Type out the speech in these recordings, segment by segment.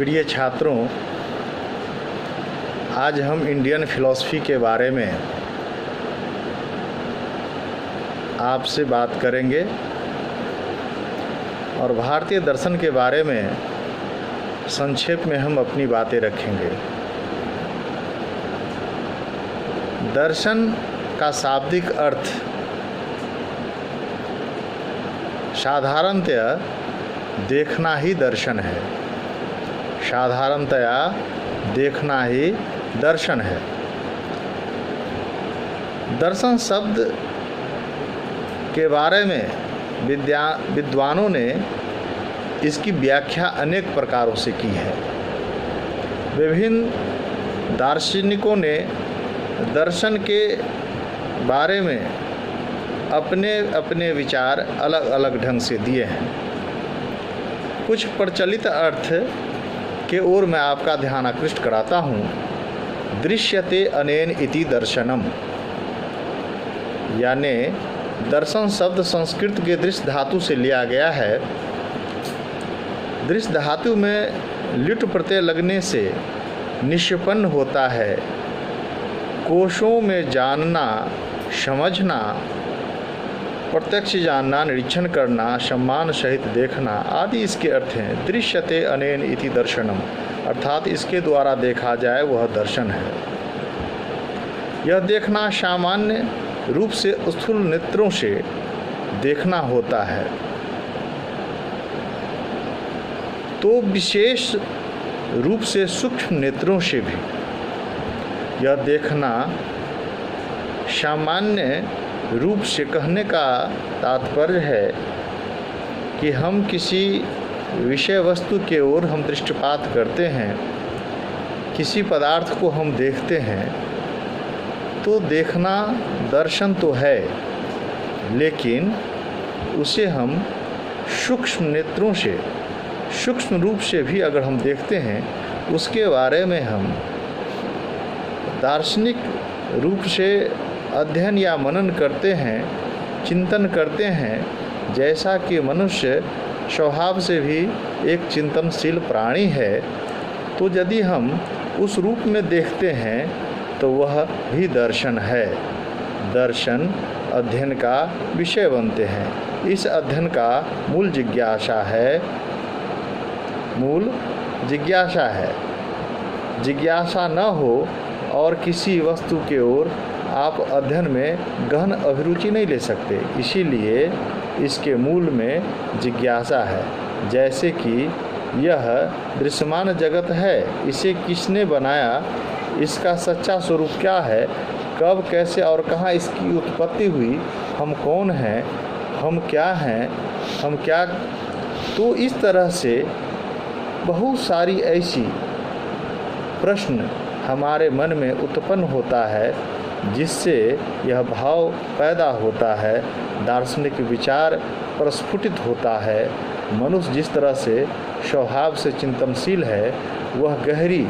प्रिय छात्रों, आज हम इंडियन फिलॉसफी के बारे में आपसे बात करेंगे और भारतीय दर्शन के बारे में संक्षेप में हम अपनी बातें रखेंगे। दर्शन का शाब्दिक अर्थ साधारणतया देखना ही दर्शन है। साधारणतया देखना ही दर्शन है। दर्शन शब्द के बारे में विद्वानों ने इसकी व्याख्या अनेक प्रकारों से की है। विभिन्न दार्शनिकों ने दर्शन के बारे में अपने अपने विचार अलग अलग ढंग से दिए हैं। कुछ प्रचलित अर्थ के ओर मैं आपका ध्यान आकृष्ट कराता हूँ। दृश्यते अनेन इति दर्शनम, यानी दर्शन शब्द संस्कृत के दृश्य धातु से लिया गया है। दृश्य धातु में लिट प्रत्यय लगने से निष्पन्न होता है। कोशों में जानना, समझना, प्रत्यक्ष जानना, निरीक्षण करना, सम्मान सहित देखना आदि इसके अर्थ हैं। दृश्यते अनेन इति दर्शनम, अर्थात इसके द्वारा देखा जाए वह दर्शन है। यह देखना सामान्य रूप से स्थूल नेत्रों से देखना होता है, तो विशेष रूप से सूक्ष्म नेत्रों से भी। यह देखना सामान्य रूप से कहने का तात्पर्य है कि हम किसी विषय वस्तु के ओर हम दृष्टिपात करते हैं, किसी पदार्थ को हम देखते हैं, तो देखना दर्शन तो है, लेकिन उसे हम सूक्ष्म नेत्रों से, सूक्ष्म रूप से भी अगर हम देखते हैं, उसके बारे में हम दार्शनिक रूप से अध्ययन या मनन करते हैं, चिंतन करते हैं। जैसा कि मनुष्य स्वभाव से भी एक चिंतनशील प्राणी है, तो यदि हम उस रूप में देखते हैं तो वह भी दर्शन है। दर्शन अध्ययन का विषय बनते हैं। इस अध्ययन का मूल जिज्ञासा है। जिज्ञासा न हो और किसी वस्तु के ओर आप अध्ययन में गहन अभिरुचि नहीं ले सकते। इसीलिए इसके मूल में जिज्ञासा है। जैसे कि यह दृश्यमान जगत है, इसे किसने बनाया, इसका सच्चा स्वरूप क्या है, कब, कैसे और कहाँ इसकी उत्पत्ति हुई, हम कौन हैं, हम क्या हैं, हम क्या। तो इस तरह से बहुत सारी ऐसी प्रश्न हमारे मन में उत्पन्न होता है, जिससे यह भाव पैदा होता है, दार्शनिक विचार प्रस्फुटित होता है। मनुष्य जिस तरह से स्वभाव से चिंतनशील है, वह गहरी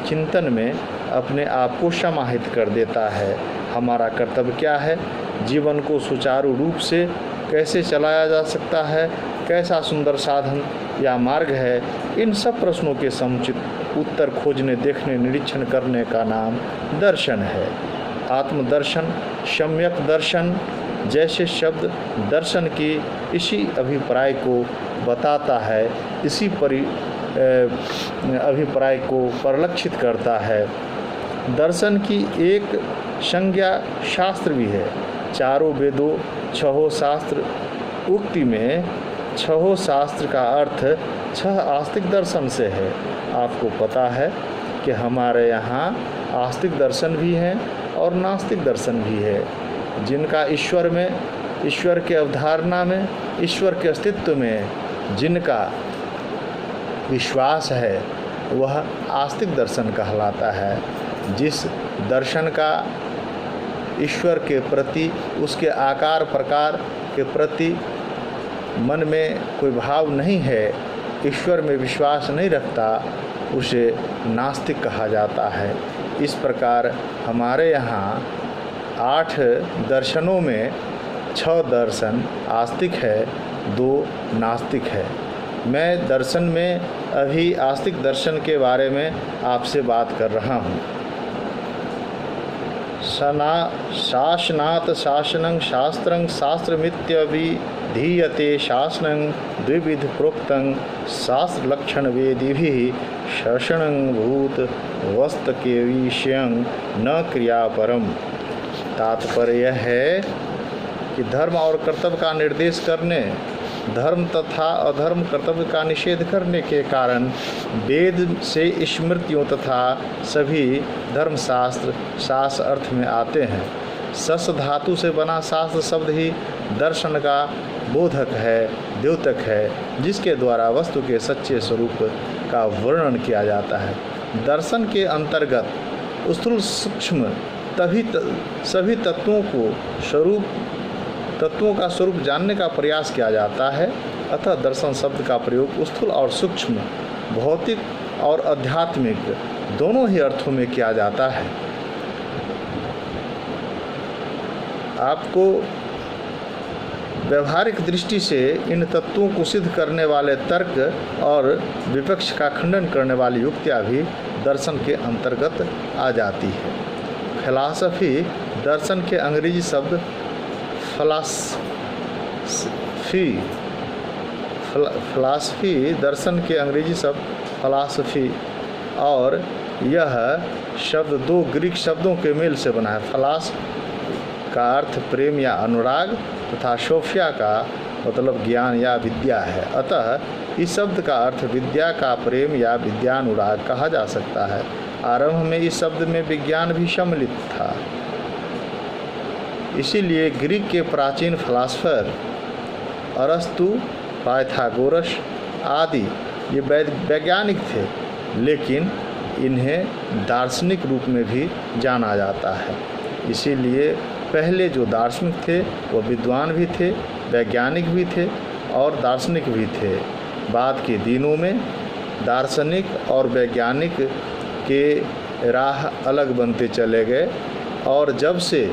चिंतन में अपने आप को समाहित कर देता है। हमारा कर्तव्य क्या है, जीवन को सुचारू रूप से कैसे चलाया जा सकता है, कैसा सुंदर साधन या मार्ग है, इन सब प्रश्नों के समुचित उत्तर खोजने, देखने, निरीक्षण करने का नाम दर्शन है। आत्मदर्शन, सम्यक दर्शन जैसे शब्द दर्शन की इसी अभिप्राय को बताता है, इसी अभिप्राय को परिलक्षित करता है। दर्शन की एक संज्ञा शास्त्र भी है। चारों वेदों, छहों शास्त्र उक्ति में छहों शास्त्र का अर्थ छह आस्तिक दर्शन से है। आपको पता है कि हमारे यहाँ आस्तिक दर्शन भी हैं और नास्तिक दर्शन भी है। जिनका ईश्वर में, ईश्वर के अवधारणा में, ईश्वर के अस्तित्व में जिनका विश्वास है, वह आस्तिक दर्शन कहलाता है। जिस दर्शन का ईश्वर के प्रति, उसके आकार प्रकार के प्रति मन में कोई भाव नहीं है, ईश्वर में विश्वास नहीं रखता, उसे नास्तिक कहा जाता है। इस प्रकार हमारे यहाँ 8 दर्शनों में 6 दर्शन आस्तिक है, 2 नास्तिक है। मैं दर्शन में अभी आस्तिक दर्शन के बारे में आपसे बात कर रहा हूँ। शासनात् शासनं शास्त्रं शास्त्रमित्यभिधीयते शासनं द्विविध प्रोक्तं शास्त्रलक्षणवेदिभिः शासनं भूत वस्तुकेविषयं न क्रियापरम। तात्पर्य है कि धर्म और कर्तव्य का निर्देश करने, धर्म तथा अधर्म कर्तव्य का निषेध करने के कारण वेद से स्मृतियों तथा सभी धर्मशास्त्र शास्त्र अर्थ में आते हैं। सस धातु से बना शास्त्र शब्द ही दर्शन का बोधक है, द्योतक है, जिसके द्वारा वस्तु के सच्चे स्वरूप का वर्णन किया जाता है। दर्शन के अंतर्गत स्थूल सूक्ष्म सभी तत्वों का स्वरूप जानने का प्रयास किया जाता है। अतः दर्शन शब्द का प्रयोग स्थूल और सूक्ष्म, भौतिक और आध्यात्मिक दोनों ही अर्थों में किया जाता है। आपको व्यवहारिक दृष्टि से इन तत्वों को सिद्ध करने वाले तर्क और विपक्ष का खंडन करने वाली युक्तियाँ भी दर्शन के अंतर्गत आ जाती है। फिलॉसफी दर्शन के अंग्रेजी शब्द फिलॉसफी दर्शन के अंग्रेजी शब्द फिलॉसफी, और यह शब्द दो ग्रीक शब्दों के मेल से बना है। फिलॉस का अर्थ प्रेम या अनुराग तथा सोफिया का मतलब ज्ञान या विद्या है। अतः इस शब्द का अर्थ विद्या का प्रेम या विद्यानुराग कहा जा सकता है। आरंभ में इस शब्द में विज्ञान भी सम्मिलित था। इसीलिए ग्रीक के प्राचीन फिलॉसफर अरस्तु, पाइथागोरस आदि ये वैज्ञानिक थे, लेकिन इन्हें दार्शनिक रूप में भी जाना जाता है। इसीलिए पहले जो दार्शनिक थे वो विद्वान भी थे, वैज्ञानिक भी थे और दार्शनिक भी थे। बाद के दिनों में दार्शनिक और वैज्ञानिक के राह अलग बनते चले गए, और जब से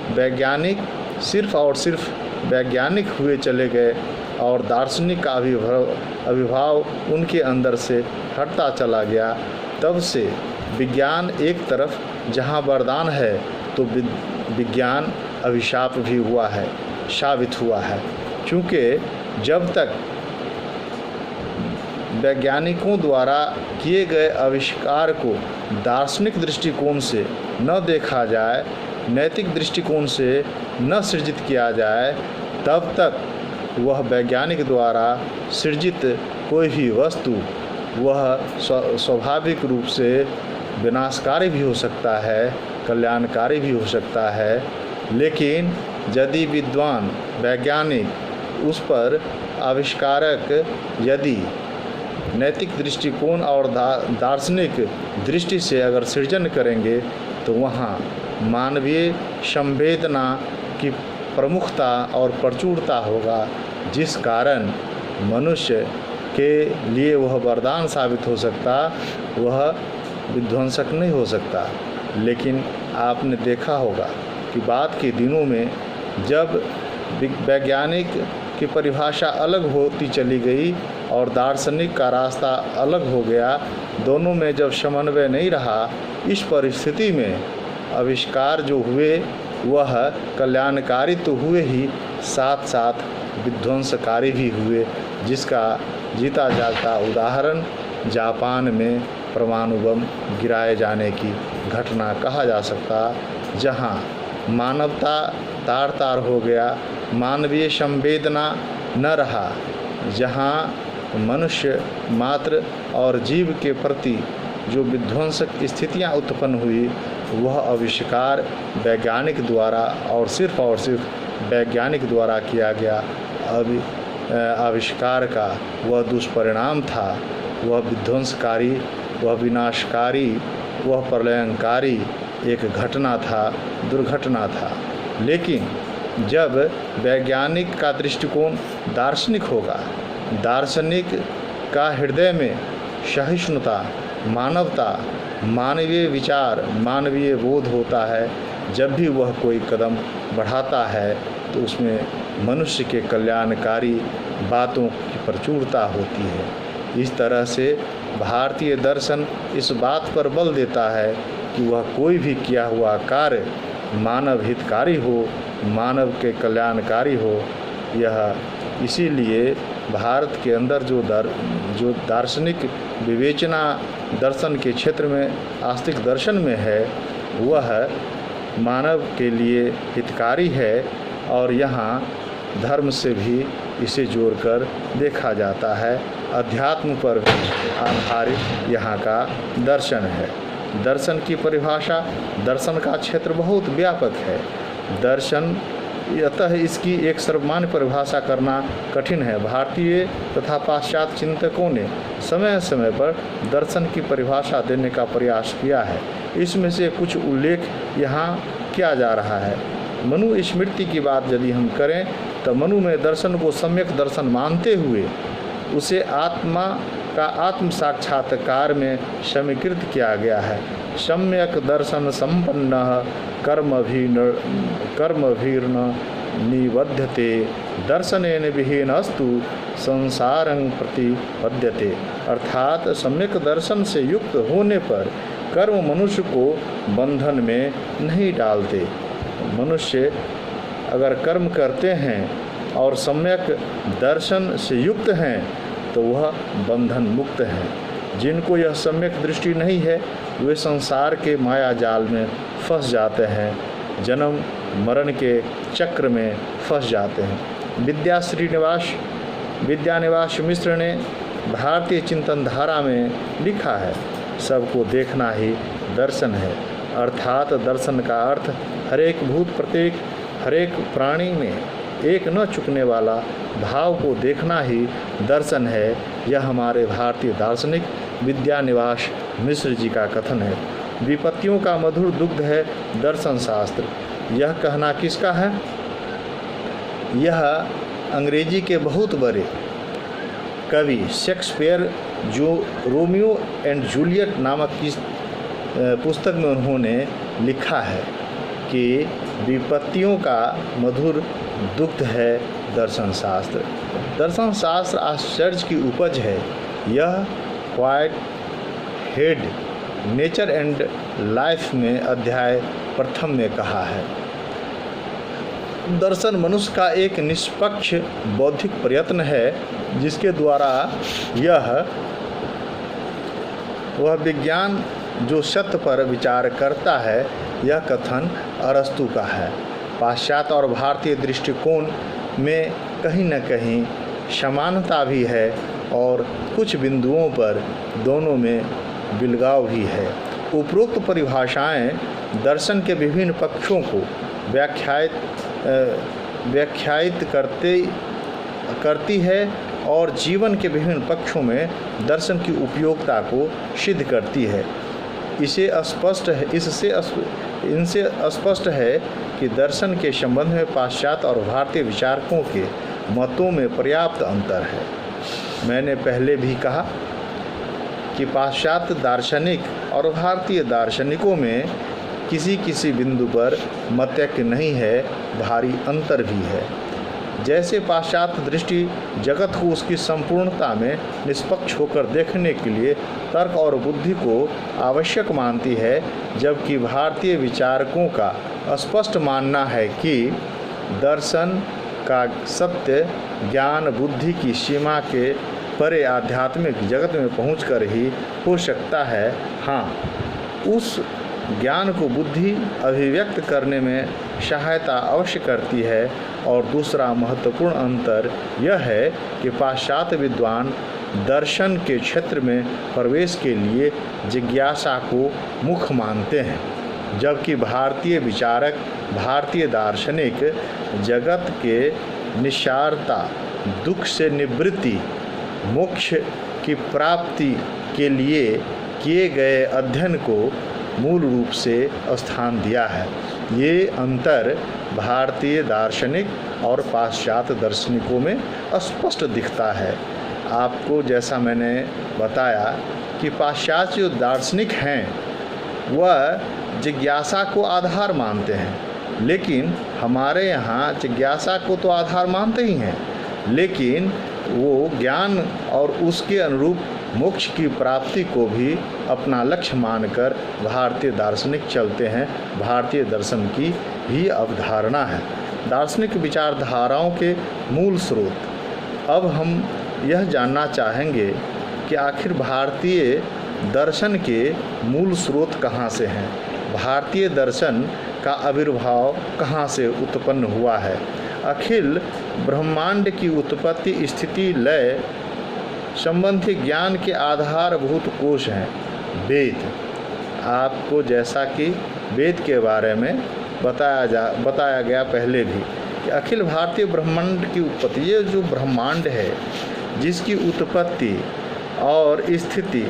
वैज्ञानिक सिर्फ और सिर्फ वैज्ञानिक हुए चले गए और दार्शनिक का अभिभाव उनके अंदर से हटता चला गया, तब से विज्ञान एक तरफ जहां वरदान है तो विज्ञान अभिशाप भी हुआ है, साबित हुआ है। क्योंकि जब तक वैज्ञानिकों द्वारा किए गए आविष्कार को दार्शनिक दृष्टिकोण से न देखा जाए, नैतिक दृष्टिकोण से न सृजित किया जाए, तब तक वह वैज्ञानिक द्वारा सृजित कोई भी वस्तु वह स्वाभाविक रूप से विनाशकारी भी हो सकता है, कल्याणकारी भी हो सकता है। लेकिन यदि विद्वान वैज्ञानिक उस पर आविष्कारक यदि नैतिक दृष्टिकोण और दार्शनिक दृष्टि से अगर सृजन करेंगे तो वहाँ मानवीय संवेदना की प्रमुखता और प्रचुरता होगा, जिस कारण मनुष्य के लिए वह वरदान साबित हो सकता, वह विध्वंसक नहीं हो सकता। लेकिन आपने देखा होगा कि बाद के दिनों में जब वैज्ञानिक की परिभाषा अलग होती चली गई और दार्शनिक का रास्ता अलग हो गया, दोनों में जब समन्वय नहीं रहा, इस परिस्थिति में आविष्कार जो हुए वह कल्याणकारी तो हुए ही, साथ साथ विध्वंसकारी भी हुए, जिसका जीता जागता उदाहरण जापान में परमाणु बम गिराए जाने की घटना कहा जा सकता, जहां मानवता तार तार हो गया, मानवीय संवेदना न रहा, जहां मनुष्य मात्र और जीव के प्रति जो विध्वंसक स्थितियां उत्पन्न हुई, वह आविष्कार वैज्ञानिक द्वारा और सिर्फ वैज्ञानिक द्वारा किया गया आविष्कार का वह दुष्परिणाम था, वह विध्वंसकारी, वह विनाशकारी, वह प्रलयंकारी एक घटना था, दुर्घटना था। लेकिन जब वैज्ञानिक का दृष्टिकोण दार्शनिक होगा, दार्शनिक का हृदय में सहिष्णुता, मानवता, मानवीय विचार, मानवीय बोध होता है, जब भी वह कोई कदम बढ़ाता है तो उसमें मनुष्य के कल्याणकारी बातों की प्रचुरता होती है। इस तरह से भारतीय दर्शन इस बात पर बल देता है कि वह कोई भी किया हुआ कार्य मानव हितकारी हो, मानव के कल्याणकारी हो। यह इसीलिए भारत के अंदर जो दार्शनिक विवेचना दर्शन के क्षेत्र में आस्तिक दर्शन में है, वह मानव के लिए हितकारी है और यहाँ धर्म से भी इसे जोड़कर देखा जाता है। अध्यात्म पर आधारित यहाँ का दर्शन है। दर्शन की परिभाषा, दर्शन का क्षेत्र बहुत व्यापक है। दर्शन अतः इसकी एक सर्वमान्य परिभाषा करना कठिन है। भारतीय तथा पाश्चात्य चिंतकों ने समय समय पर दर्शन की परिभाषा देने का प्रयास किया है। इसमें से कुछ उल्लेख यहाँ किया जा रहा है। मनु स्मृति की बात यदि हम करें तो मनु में दर्शन को सम्यक दर्शन मानते हुए उसे आत्मा का आत्म साक्षात्कार में समीकृत किया गया है। सम्यक दर्शन संपन्न कर्मभिर्न निबध्यते दर्शनेन विहीनस्तु संसारं प्रतिपद्यते। अर्थात सम्यक दर्शन से युक्त होने पर कर्म मनुष्य को बंधन में नहीं डालते। मनुष्य अगर कर्म करते हैं और सम्यक दर्शन से युक्त हैं तो वह बंधन मुक्त हैं। जिनको यह सम्यक दृष्टि नहीं है वे संसार के माया जाल में फंस जाते हैं, जन्म मरण के चक्र में फंस जाते हैं। विद्यानिवास मिश्र ने भारतीय चिंतन धारा में लिखा है, सबको देखना ही दर्शन है। अर्थात दर्शन का अर्थ हरेक भूत प्रत्येक हरेक प्राणी में एक न चुकने वाला भाव को देखना ही दर्शन है। यह हमारे भारतीय दार्शनिक विद्यानिवास मिश्र जी का कथन है। विपत्तियों का मधुर दुग्ध है दर्शन शास्त्र। यह कहना किसका है? यह अंग्रेजी के बहुत बड़े कवि शेक्सपियर जो रोमियो एंड जूलियट नामक की पुस्तक में उन्होंने लिखा है कि विपत्तियों का मधुर दुग्ध है दर्शन शास्त्र। दर्शन शास्त्र आश्चर्य की उपज है। यह white head nature and life में अध्याय प्रथम में कहा है। दर्शन मनुष्य का एक निष्पक्ष बौद्धिक प्रयत्न है जिसके द्वारा वह विज्ञान जो सत्य पर विचार करता है। यह कथन अरस्तु का है। पाश्चात्य और भारतीय दृष्टिकोण में कहीं न कहीं समानता भी है और कुछ बिंदुओं पर दोनों में बिलगाव भी है। उपरोक्त परिभाषाएं दर्शन के विभिन्न पक्षों को व्याख्यायित करती है और जीवन के विभिन्न पक्षों में दर्शन की उपयोगिता को सिद्ध करती है। इनसे स्पष्ट है कि दर्शन के संबंध में पाश्चात्य और भारतीय विचारकों के मतों में पर्याप्त अंतर है। मैंने पहले भी कहा कि पाश्चात्य दार्शनिक और भारतीय दार्शनिकों में किसी बिंदु पर मतैक्य नहीं है, भारी अंतर भी है। जैसे पाश्चात्य दृष्टि जगत को उसकी संपूर्णता में निष्पक्ष होकर देखने के लिए तर्क और बुद्धि को आवश्यक मानती है, जबकि भारतीय विचारकों का स्पष्ट मानना है कि दर्शन का सत्य ज्ञान बुद्धि की सीमा के परे आध्यात्मिक जगत में पहुंचकर ही हो सकता है। हाँ, उस ज्ञान को बुद्धि अभिव्यक्त करने में सहायता अवश्य करती है। और दूसरा महत्वपूर्ण अंतर यह है कि पाश्चात्य विद्वान दर्शन के क्षेत्र में प्रवेश के लिए जिज्ञासा को मुख्य मानते हैं, जबकि भारतीय विचारक भारतीय दार्शनिक जगत के निस्सारता दुख से निवृत्ति मोक्ष की प्राप्ति के लिए किए गए अध्ययन को मूल रूप से स्थान दिया है। ये अंतर भारतीय दार्शनिक और पाश्चात्य दार्शनिकों में स्पष्ट दिखता है। आपको जैसा मैंने बताया कि पाश्चात्य जो दार्शनिक हैं वह जिज्ञासा को आधार मानते हैं, लेकिन हमारे यहाँ जिज्ञासा को तो आधार मानते ही हैं, लेकिन वो ज्ञान और उसके अनुरूप मोक्ष की प्राप्ति को भी अपना लक्ष्य मानकर भारतीय दार्शनिक चलते हैं। भारतीय दर्शन की ही अवधारणा है दार्शनिक विचारधाराओं के मूल स्रोत। अब हम यह जानना चाहेंगे कि आखिर भारतीय दर्शन के मूल स्रोत कहाँ से हैं, भारतीय दर्शन का आविर्भाव कहाँ से उत्पन्न हुआ है। अखिल ब्रह्मांड की उत्पत्ति, स्थिति, लय संबंधी ज्ञान के आधारभूत कोश हैं वेद। आपको जैसा कि वेद के बारे में बताया गया पहले भी कि अखिल भारतीय ब्रह्मांड की उत्पत्ति, ये जो ब्रह्मांड है जिसकी उत्पत्ति और स्थिति,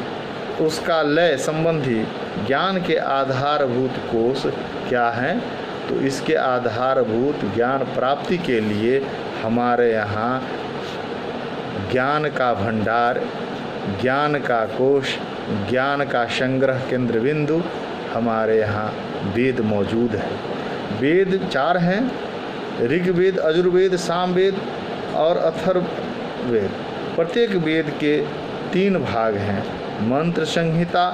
उसका लय संबंधी ज्ञान के आधारभूत कोश क्या हैं, तो इसके आधारभूत ज्ञान प्राप्ति के लिए हमारे यहाँ ज्ञान का भंडार, ज्ञान का कोश, ज्ञान का संग्रह केंद्र बिंदु हमारे यहाँ वेद मौजूद है। वेद 4 हैं, ऋग्वेद, यजुर्वेद, सामवेद और अथर्ववेद। प्रत्येक वेद के 3 भाग हैं, मंत्र संहिता,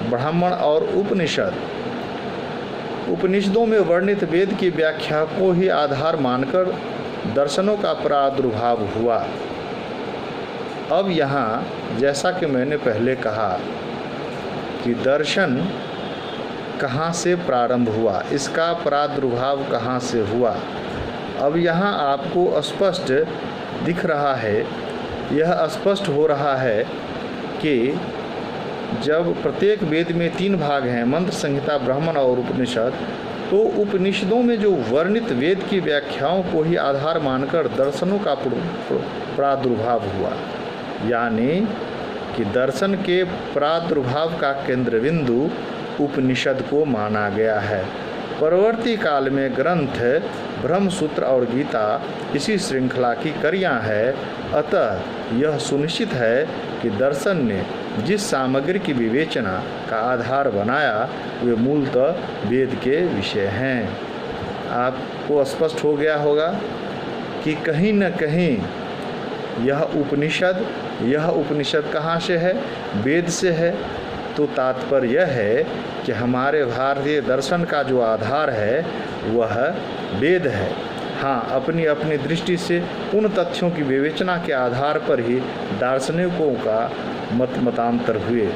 ब्राह्मण और उपनिषद। उपनिषदों में वर्णित वेद की व्याख्या को ही आधार मानकर दर्शनों का प्रादुर्भाव हुआ। अब यहाँ जैसा कि मैंने पहले कहा कि दर्शन कहाँ से प्रारंभ हुआ, इसका प्रादुर्भाव कहाँ से हुआ, अब यहाँ आपको स्पष्ट दिख रहा है, यह स्पष्ट हो रहा है कि जब प्रत्येक वेद में 3 भाग हैं, मंत्र संहिता, ब्राह्मण और उपनिषद, तो उपनिषदों में जो वर्णित वेद की व्याख्याओं को ही आधार मानकर दर्शनों का प्रादुर्भाव हुआ। यानी कि दर्शन के प्रादुर्भाव का केंद्र बिंदु उपनिषद को माना गया है। परवर्ती काल में ग्रंथ ब्रह्मसूत्र और गीता इसी श्रृंखला की कड़ियाँ हैं। अतः यह सुनिश्चित है कि दर्शन ने जिस सामग्री की विवेचना का आधार बनाया वे मूलतः वेद के विषय हैं। आपको स्पष्ट हो गया होगा कि कहीं न कहीं यह उपनिषद कहाँ से है, वेद से है। तो तात्पर्य यह है कि हमारे भारतीय दर्शन का जो आधार है वह वेद है। हाँ, अपनी अपनी दृष्टि से उन तथ्यों की विवेचना के आधार पर ही दार्शनिकों का मतांतर हुए।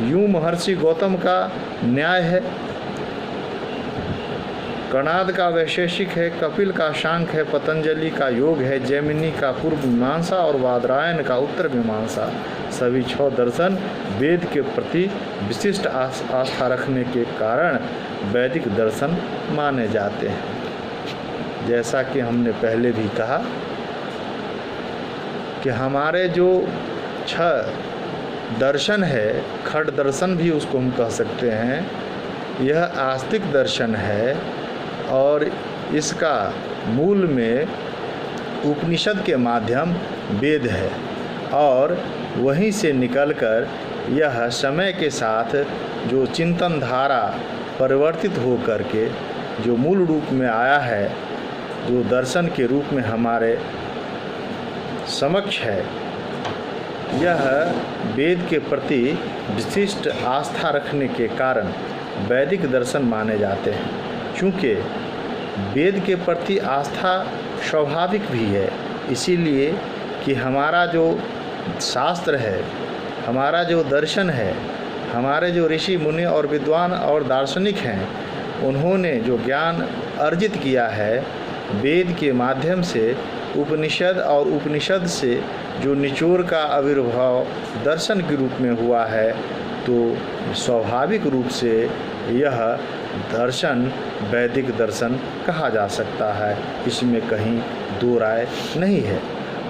यूं महर्षि गौतम का न्याय है, कणाद का वैशेषिक है, कपिल का सांख्य है, पतंजलि का योग है, जैमिनी का पूर्व मीमांसा और बादरायण का उत्तर मीमांसा। सभी 6 दर्शन वेद के प्रति विशिष्ट आस्था रखने के कारण वैदिक दर्शन माने जाते हैं। जैसा कि हमने पहले भी कहा कि हमारे जो 6 दर्शन है, खड़ दर्शन भी उसको हम कह सकते हैं, यह आस्तिक दर्शन है और इसका मूल में उपनिषद के माध्यम वेद है और वहीं से निकलकर यह समय के साथ जो चिंतन धारा परिवर्तित हो करके जो मूल रूप में आया है, जो दर्शन के रूप में हमारे समक्ष है, यह वेद के प्रति विशिष्ट आस्था रखने के कारण वैदिक दर्शन माने जाते हैं। चूँकि वेद के प्रति आस्था स्वाभाविक भी है, इसीलिए कि हमारा जो शास्त्र है, हमारा जो दर्शन है, हमारे जो ऋषि मुनि और विद्वान और दार्शनिक हैं, उन्होंने जो ज्ञान अर्जित किया है वेद के माध्यम से, उपनिषद और उपनिषद से जो निचोड़ का आविर्भाव दर्शन के रूप में हुआ है, तो स्वाभाविक रूप से यह दर्शन वैदिक दर्शन कहा जा सकता है। इसमें कहीं दो राय नहीं है।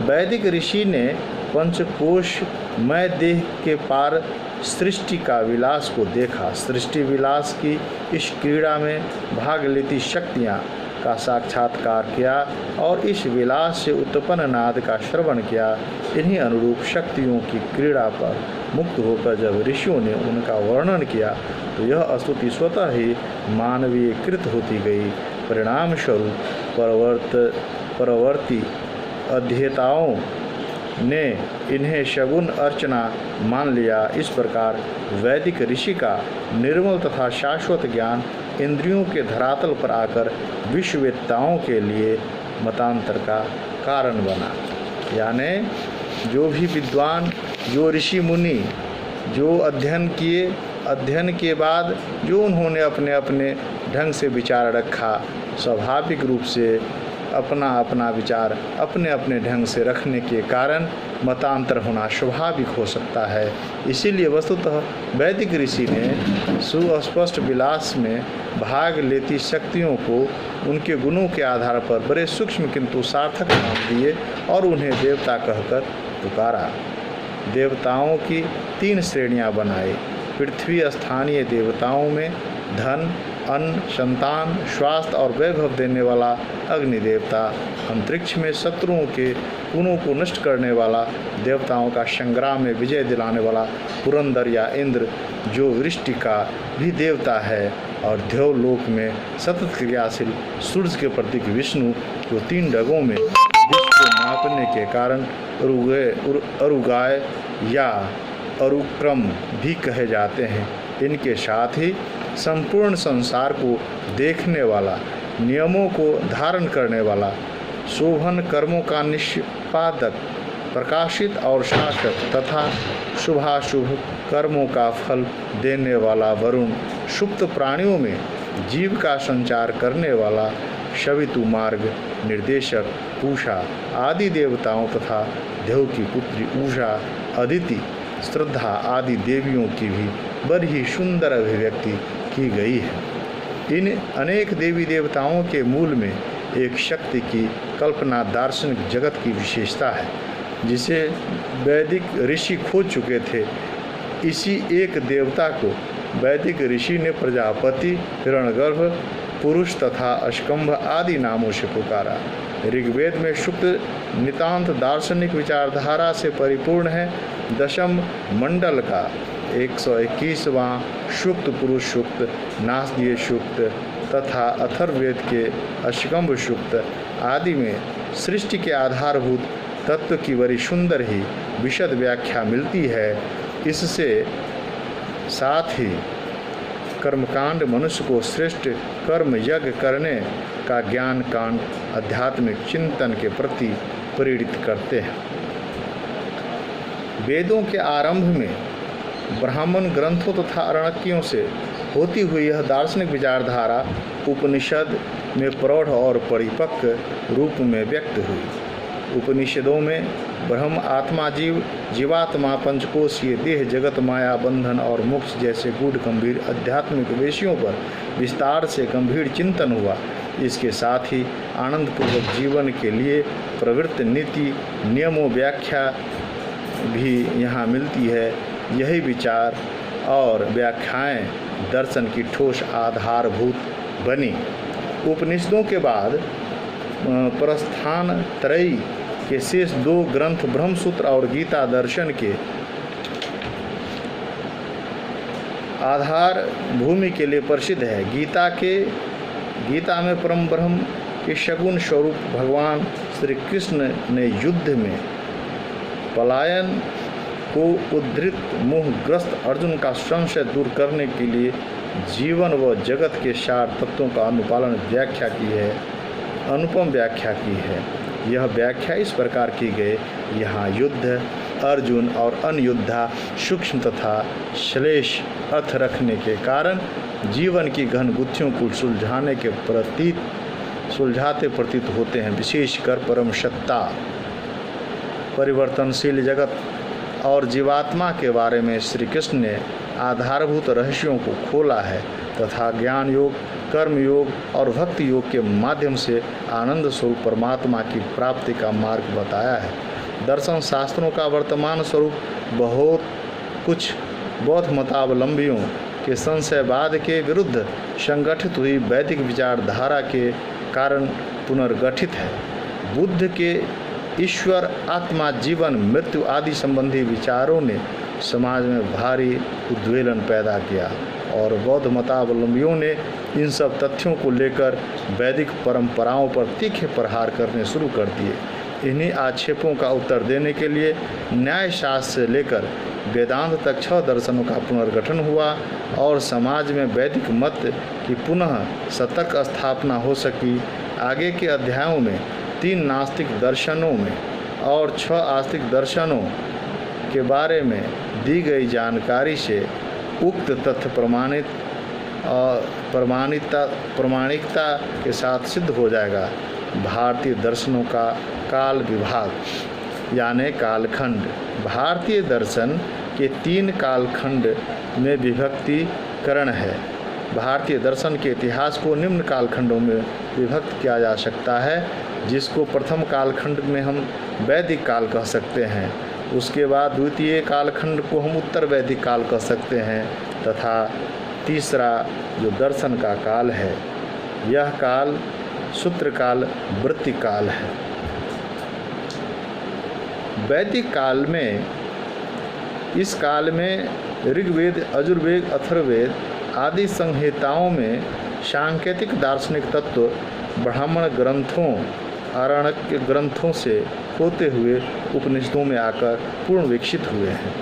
वैदिक ऋषि ने पंचकोशमय देह के पार सृष्टि का विलास को देखा। सृष्टि विलास की इस क्रीड़ा में भाग लेती शक्तियाँ का साक्षात्कार किया और इस विलास से उत्पन्न नाद का श्रवण किया। इन्हीं अनुरूप शक्तियों की क्रीड़ा पर मुक्त होकर जब ऋषियों ने उनका वर्णन किया तो यह स्तुति स्वतः ही मानवीयकृत होती गई। परिणाम स्वरूप परवर्ती अध्येताओं ने इन्हें शगुन अर्चना मान लिया। इस प्रकार वैदिक ऋषि का निर्मल तथा शाश्वत ज्ञान इंद्रियों के धरातल पर आकर विश्ववेत्ताओं के लिए मतांतर का कारण बना। यानी जो भी विद्वान, जो ऋषि मुनि जो अध्ययन किए, अध्ययन के बाद जो उन्होंने अपने अपने ढंग से विचार रखा, स्वाभाविक रूप से अपना अपना विचार अपने अपने ढंग से रखने के कारण मतांतर होना स्वाभाविक हो सकता है। इसीलिए वस्तुतः वैदिक ऋषि ने सुस्पष्ट विलास में भाग लेती शक्तियों को उनके गुणों के आधार पर बड़े सूक्ष्म किंतु सार्थक नाम दिए और उन्हें देवता कहकर पुकारा। देवताओं की 3 श्रेणियां बनाई। पृथ्वी स्थानीय देवताओं में धन, अन्न, संतान, स्वास्थ्य और वैभव देने वाला अग्नि देवता, अंतरिक्ष में शत्रुओं के गुणों को नष्ट करने वाला, देवताओं का संग्राम में विजय दिलाने वाला पुरंदर या इंद्र जो वृष्टि का भी देवता है, और देवलोक में सतत क्रियाशील सूर्य के प्रतीक विष्णु जो 3 डगों में विश्व को मापने के कारण अरुगाय या अरुक्रम भी कहे जाते हैं। इनके साथ ही संपूर्ण संसार को देखने वाला, नियमों को धारण करने वाला, शोभन कर्मों का निष्पादक, प्रकाशित और शासक तथा शुभाशुभ कर्मों का फल देने वाला वरुण, सुप्त प्राणियों में जीव का संचार करने वाला शवितु मार्ग निर्देशक पूषा आदि देवताओं तथा देव की पुत्री उषा, अदिति, श्रद्धा आदि देवियों की भी बड़ी ही सुंदर अभिव्यक्ति की गई है। इन अनेक देवी देवताओं के मूल में एक शक्ति की कल्पना दार्शनिक जगत की विशेषता है, जिसे वैदिक ऋषि खोज चुके थे। इसी एक देवता को वैदिक ऋषि ने प्रजापति, हिरण्यगर्भ, पुरुष तथा अष्कंभ आदि नामों से पुकारा। ऋग्वेद में सूक्त नितांत दार्शनिक विचारधारा से परिपूर्ण है। दशम मंडल का 121वां सूक्त पुरुष सूक्त, नासदीय सूक्त तथा अथर्ववेद के अष्कंभ सूक्त आदि में सृष्टि के आधारभूत तत्व की बड़ी सुंदर ही विशद व्याख्या मिलती है। इससे साथ ही कर्मकांड मनुष्य को श्रेष्ठ कर्म यज्ञ करने का ज्ञान कांड आध्यात्मिक चिंतन के प्रति प्रेरित करते हैं। वेदों के आरंभ में ब्राह्मण ग्रंथों तथा अरण्यकों से होती हुई यह दार्शनिक विचारधारा उपनिषद में प्रौढ़ और परिपक्व रूप में व्यक्त हुई। उपनिषदों में ब्रह्म, आत्मा, जीव, जीवात्मा, पंचकोशीय देह, जगत, माया, बंधन और मोक्ष जैसे गूढ़ गंभीर आध्यात्मिक विषयों पर विस्तार से गंभीर चिंतन हुआ। इसके साथ ही आनंदपूर्वक जीवन के लिए प्रवृत्त नीति नियमों व्याख्या भी यहाँ मिलती है। यही विचार और व्याख्याएं दर्शन की ठोस आधारभूत बनी। उपनिषदों के बाद प्रस्थान त्रयी के शेष 2 ग्रंथ ब्रह्मसूत्र और गीता दर्शन के आधार भूमि के लिए प्रसिद्ध है। गीता में परम ब्रह्म के सगुण स्वरूप भगवान श्री कृष्ण ने युद्ध में पलायन को उद्धृत मोहग्रस्त अर्जुन का संशय दूर करने के लिए जीवन व जगत के 4 तत्वों का अनुपालन व्याख्या की है, अनुपम व्याख्या की है। यह व्याख्या इस प्रकार की गई, यहाँ युद्ध, अर्जुन और अन्य योद्धा सूक्ष्म तथा श्लेष अर्थ रखने के कारण जीवन की गहन गुत्थियों को सुलझाते प्रतीत होते हैं। विशेषकर परम सत्ता, परिवर्तनशील जगत और जीवात्मा के बारे में श्री कृष्ण ने आधारभूत रहस्यों को खोला है तथा ज्ञान योग, कर्म योग और भक्ति योग के माध्यम से आनंद स्वरूप परमात्मा की प्राप्ति का मार्ग बताया है। दर्शन शास्त्रों का वर्तमान स्वरूप बहुत कुछ बौद्ध मतावलंबियों के संशयवाद के विरुद्ध संगठित हुई वैदिक विचारधारा के कारण पुनर्गठित है। बुद्ध के ईश्वर, आत्मा, जीवन, मृत्यु आदि संबंधी विचारों ने समाज में भारी उद्वेलन पैदा किया और बौद्ध मतावलंबियों ने इन सब तथ्यों को लेकर वैदिक परंपराओं पर तीखे प्रहार करने शुरू कर दिए। इन्हीं आक्षेपों का उत्तर देने के लिए न्याय शास्त्र से लेकर वेदांत तक 6 दर्शनों का पुनर्गठन हुआ और समाज में वैदिक मत की पुनः सतर्क स्थापना हो सकी। आगे के अध्यायों में 3 नास्तिक दर्शनों में और 6 आस्तिक दर्शनों के बारे में दी गई जानकारी से उक्त तथ्य प्रमाणिकता के साथ सिद्ध हो जाएगा। भारतीय दर्शनों का काल विभाग यानी कालखंड। भारतीय दर्शन के 3 कालखंड में विभक्तिकरण है। भारतीय दर्शन के इतिहास को निम्न कालखंडों में विभक्त किया जा सकता है, जिसको प्रथम कालखंड में हम वैदिक काल कह सकते हैं। उसके बाद द्वितीय कालखंड को हम उत्तर वैदिक काल कह सकते हैं तथा तीसरा जो दर्शन का काल है, यह काल सूत्रकाल वृत्ति काल है। वैदिक काल में, इस काल में ऋग्वेद, यजुर्वेद, अथर्ववेद आदि संहिताओं में सांकेतिक दार्शनिक तत्व ब्राह्मण ग्रंथों, आरण्यक ग्रंथों से होते हुए उपनिषदों में आकर पूर्ण विकसित हुए हैं।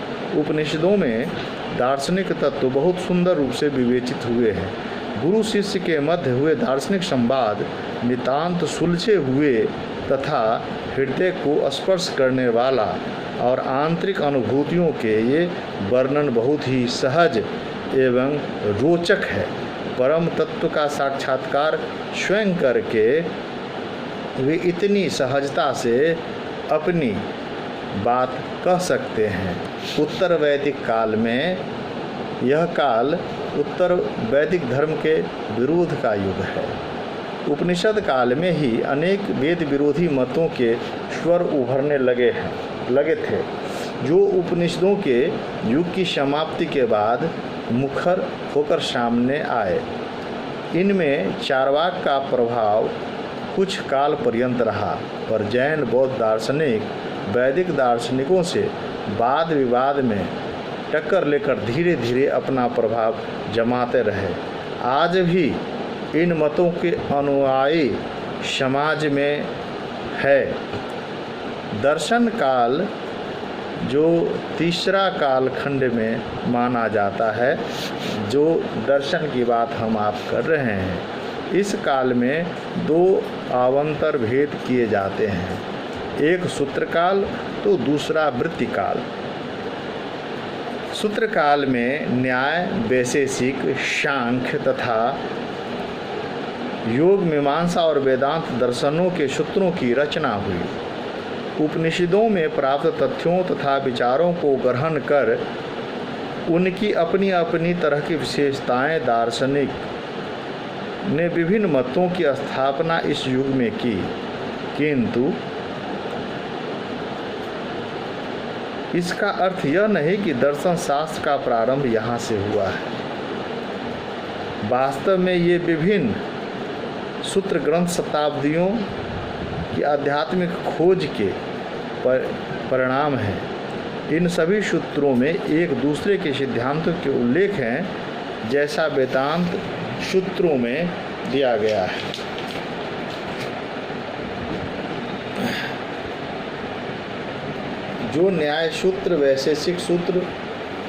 उपनिषदों में दार्शनिक तत्व बहुत सुंदर रूप से विवेचित हुए हैं। गुरु शिष्य के मध्य हुए दार्शनिक संवाद नितांत सुलझे हुए तथा हृदय को स्पर्श करने वाला और आंतरिक अनुभूतियों के ये वर्णन बहुत ही सहज एवं रोचक है। परम तत्व का साक्षात्कार स्वयं करके वे इतनी सहजता से अपनी बात कह सकते हैं। उत्तर वैदिक काल में, यह काल उत्तर वैदिक धर्म के विरोध का युग है। उपनिषद काल में ही अनेक वेद विरोधी मतों के स्वर उभरने लगे थे, जो उपनिषदों के युग की समाप्ति के बाद मुखर होकर सामने आए। इनमें चार्वाक का प्रभाव कुछ काल पर्यंत रहा, पर जैन बौद्ध दार्शनिक वैदिक दार्शनिकों से वाद विवाद में टक्कर लेकर धीरे धीरे अपना प्रभाव जमाते रहे। आज भी इन मतों के अनुयायी समाज में है। दर्शन काल जो तीसरा कालखंड में माना जाता है, जो दर्शन की बात हम आप कर रहे हैं, इस काल में 2 अवान्तर भेद किए जाते हैं, एक सूत्रकाल तो दूसरा वृत्तिकाल। सूत्रकाल में न्याय, वैशेषिक, सांख्य तथा योग, मीमांसा और वेदांत दर्शनों के सूत्रों की रचना हुई। उपनिषदों में प्राप्त तथ्यों तथा विचारों को ग्रहण कर उनकी अपनी अपनी तरह की विशेषताएं दार्शनिक ने विभिन्न मतों की स्थापना इस युग में की, किंतु इसका अर्थ यह नहीं कि दर्शन शास्त्र का प्रारंभ यहाँ से हुआ है। वास्तव में ये विभिन्न सूत्र ग्रंथ शताब्दियों की आध्यात्मिक खोज के परिणाम हैं। इन सभी सूत्रों में एक दूसरे के सिद्धांतों के उल्लेख हैं, जैसा वेदांत सूत्रों में दिया गया है। जो न्याय सूत्र वैशेषिक सूत्र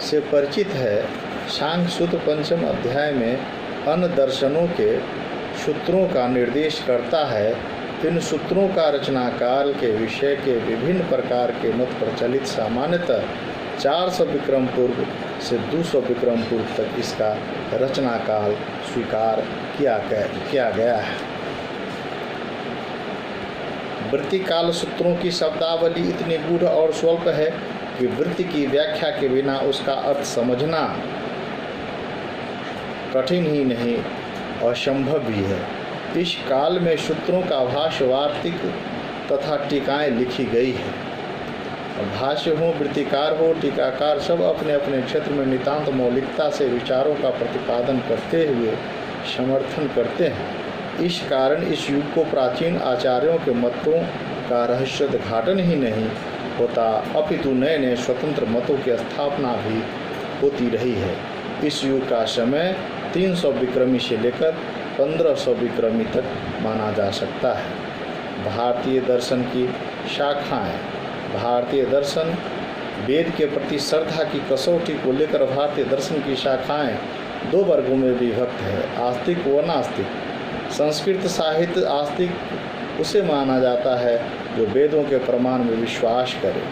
से परिचित है, सांख्य सूत्र 5वें अध्याय में अन्य दर्शनों के सूत्रों का निर्देश करता है। इन सूत्रों का रचनाकाल के विषय के विभिन्न प्रकार के मत प्रचलित। सामान्यतः 400 विक्रम पूर्व से 200 विक्रम पूर्व तक इसका रचनाकाल स्वीकार किया गया है। वृत्तिकाल सूत्रों की शब्दावली इतनी गूढ़ और स्वल्प है कि वृत्ति की व्याख्या के बिना उसका अर्थ समझना कठिन ही नहीं, असंभव भी है। इस काल में सूत्रों का भाष्य, वार्तिक तथा टीकाएँ लिखी गई है। भाष्य हो, वृत्तिकार हो, टीकाकार सब अपने अपने क्षेत्र में नितांत मौलिकता से विचारों का प्रतिपादन करते हुए समर्थन करते हैं। इस कारण इस युग को प्राचीन आचार्यों के मतों का रहस्योद्घाटन ही नहीं होता, अपितु नए नए स्वतंत्र मतों की स्थापना भी होती रही है। इस युग का समय 300 विक्रमी से लेकर 1500 विक्रमी तक माना जा सकता है। भारतीय दर्शन की शाखाएं। भारतीय दर्शन वेद के प्रति श्रद्धा की कसौटी को लेकर भारतीय दर्शन की शाखाएं दो वर्गों में विभक्त है, आस्तिक व नास्तिक। संस्कृत साहित्य आस्तिक उसे माना जाता है जो वेदों के प्रमाण में विश्वास करे।